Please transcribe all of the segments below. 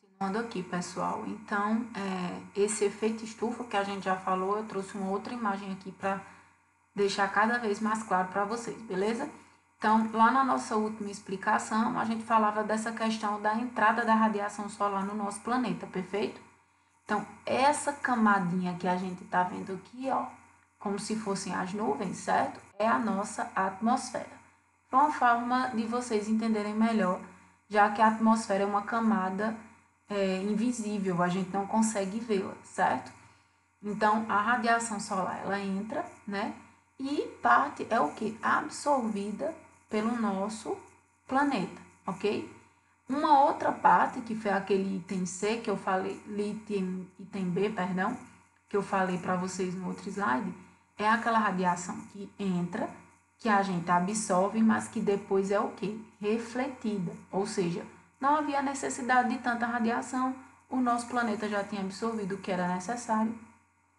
Continuando aqui, pessoal. Então, esse efeito estufa que a gente já falou, eu trouxe uma outra imagem aqui para deixar cada vez mais claro para vocês, beleza? Então, lá na nossa última explicação, a gente falava dessa questão da entrada da radiação solar no nosso planeta, perfeito? Então, essa camadinha que a gente está vendo aqui, ó, como se fossem as nuvens, certo? É a nossa atmosfera. Foi uma forma de vocês entenderem melhor, já que a atmosfera é uma camada invisível, a gente não consegue vê-la, certo? Então, a radiação solar, ela entra, né? E parte é o que? Absorvida pelo nosso planeta, ok? Uma outra parte, que foi aquele item C que eu falei, item B, perdão, que eu falei para vocês no outro slide, é aquela radiação que entra, que a gente absorve, mas que depois é o quê? Refletida, ou seja, não havia necessidade de tanta radiação, o nosso planeta já tinha absorvido o que era necessário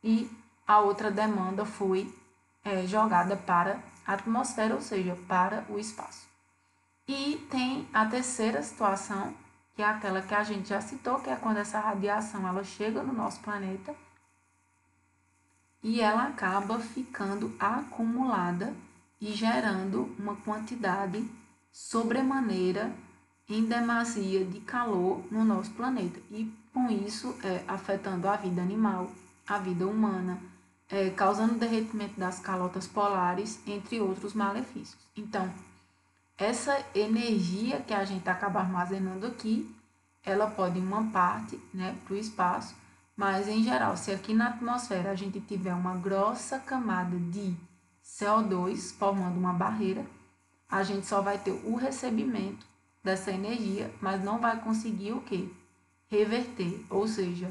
e a outra demanda foi jogada para a atmosfera, ou seja, para o espaço. E tem a terceira situação, que é aquela que a gente já citou, que é quando essa radiação ela chega no nosso planeta e ela acaba ficando acumulada e gerando uma quantidade sobremaneira em demasia de calor no nosso planeta. E com isso afetando a vida animal, a vida humana, causando derretimento das calotas polares, entre outros malefícios. Então, essa energia que a gente acaba armazenando aqui, ela pode ir uma parte, né, para o espaço, mas em geral, se aqui na atmosfera a gente tiver uma grossa camada de CO2 formando uma barreira, a gente só vai ter o recebimento dessa energia, mas não vai conseguir o quê? Reverter, ou seja,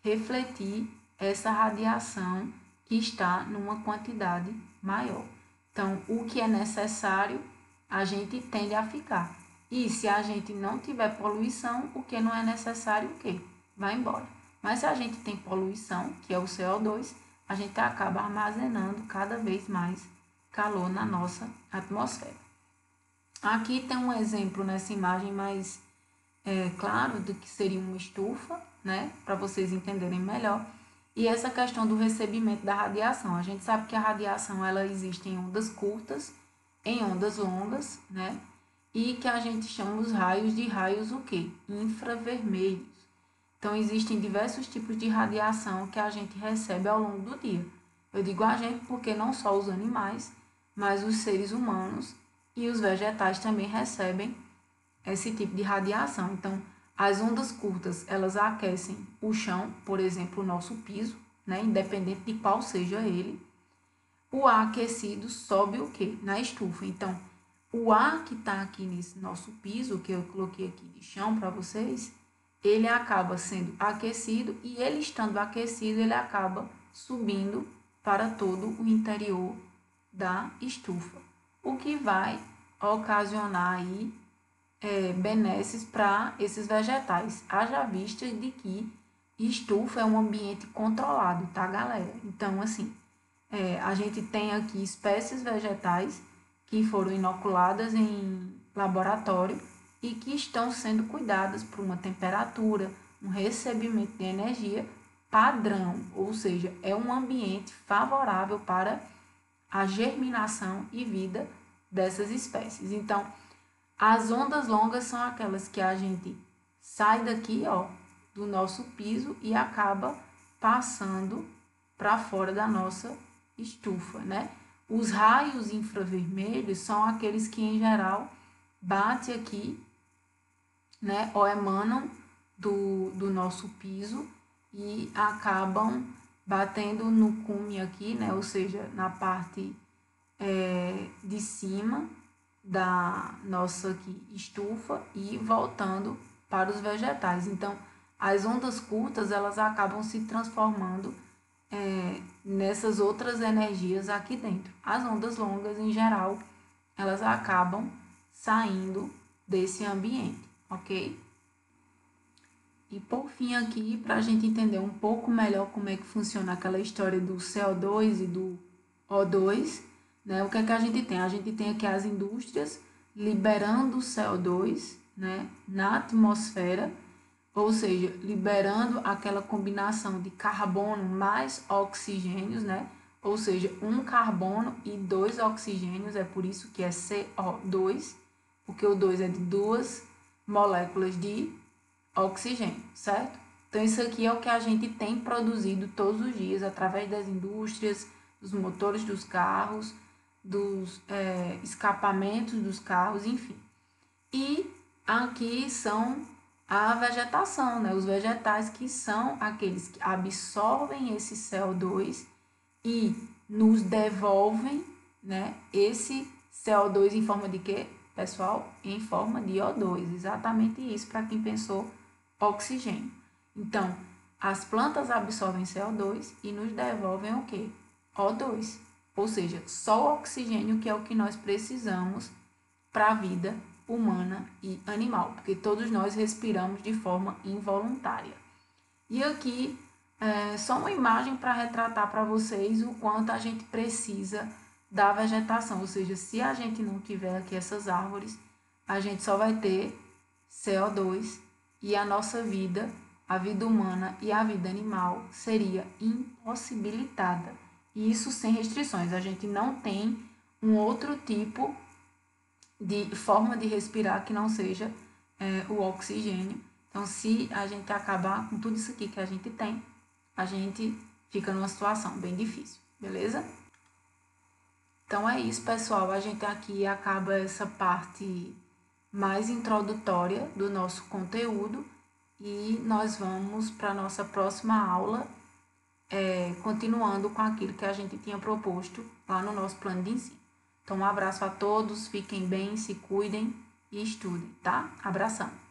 refletir essa radiação que está numa quantidade maior. Então, o que é necessário, a gente tende a ficar. E se a gente não tiver poluição, o que não é necessário, o quê? Vai embora. Mas se a gente tem poluição, que é o CO2, a gente acaba armazenando cada vez mais calor na nossa atmosfera. Aqui tem um exemplo nessa imagem mais claro do que seria uma estufa, né? Para vocês entenderem melhor. E essa questão do recebimento da radiação. A gente sabe que a radiação ela existe em ondas curtas, em ondas longas, né? E que a gente chama os raios de raios o quê? Infravermelhos. Então, existem diversos tipos de radiação que a gente recebe ao longo do dia. Eu digo a gente porque não só os animais, mas os seres humanos e os vegetais também recebem esse tipo de radiação. Então, as ondas curtas, elas aquecem o chão, por exemplo, o nosso piso, né, independente de qual seja ele. O ar aquecido sobe o quê? Na estufa. Então, o ar que está aqui nesse nosso piso, que eu coloquei aqui de chão para vocês, ele acaba sendo aquecido e ele estando aquecido, ele acaba subindo para todo o interior da estufa, o que vai ocasionar aí benesses para esses vegetais, haja vista de que estufa é um ambiente controlado, tá, galera? Então, assim, a gente tem aqui espécies vegetais que foram inoculadas em laboratório e que estão sendo cuidadas por uma temperatura, um recebimento de energia padrão, ou seja, é um ambiente favorável para a germinação e vida dessas espécies. Então, as ondas longas são aquelas que a gente sai daqui, ó, do nosso piso e acaba passando para fora da nossa estufa, né? Os raios infravermelhos são aqueles que, em geral, batem aqui, né, ou emanam do nosso piso e acabam batendo no cume aqui, né, ou seja, na parte de cima da nossa aqui, estufa e voltando para os vegetais. Então, as ondas curtas, elas acabam se transformando nessas outras energias aqui dentro. As ondas longas, em geral, elas acabam saindo desse ambiente, ok? E por fim aqui, para a gente entender um pouco melhor como é que funciona aquela história do CO2 e do O2, né? O que é que a gente tem? A gente tem aqui as indústrias liberando o CO2, né, na atmosfera, ou seja, liberando aquela combinação de carbono mais oxigênios, né? Ou seja, um carbono e 2 oxigênios, é por isso que é CO2, porque o 2 é de 2 moléculas de oxigênio, certo? Então, isso aqui é o que a gente tem produzido todos os dias através das indústrias, dos motores dos carros, dos escapamentos dos carros, enfim. E aqui são a vegetação, né? Os vegetais que são aqueles que absorvem esse CO2 e nos devolvem, né, esse CO2 em forma de quê, pessoal? Em forma de O2, exatamente isso para quem pensou oxigênio. Então, as plantas absorvem CO2 e nos devolvem o quê? O2, ou seja, só o oxigênio que é o que nós precisamos para a vida humana e animal, porque todos nós respiramos de forma involuntária. E aqui só uma imagem para retratar para vocês o quanto a gente precisa da vegetação, ou seja, se a gente não tiver aqui essas árvores, a gente só vai ter CO2 e a nossa vida, a vida humana e a vida animal seria impossibilitada. E isso sem restrições, a gente não tem um outro tipo de forma de respirar que não seja o oxigênio. Então, se a gente acabar com tudo isso aqui que a gente tem, a gente fica numa situação bem difícil, beleza? Então é isso, pessoal. A gente aqui acaba essa parte mais introdutória do nosso conteúdo e nós vamos para a nossa próxima aula, continuando com aquilo que a gente tinha proposto lá no nosso plano de ensino. Então, um abraço a todos, fiquem bem, se cuidem e estudem, tá? Abração!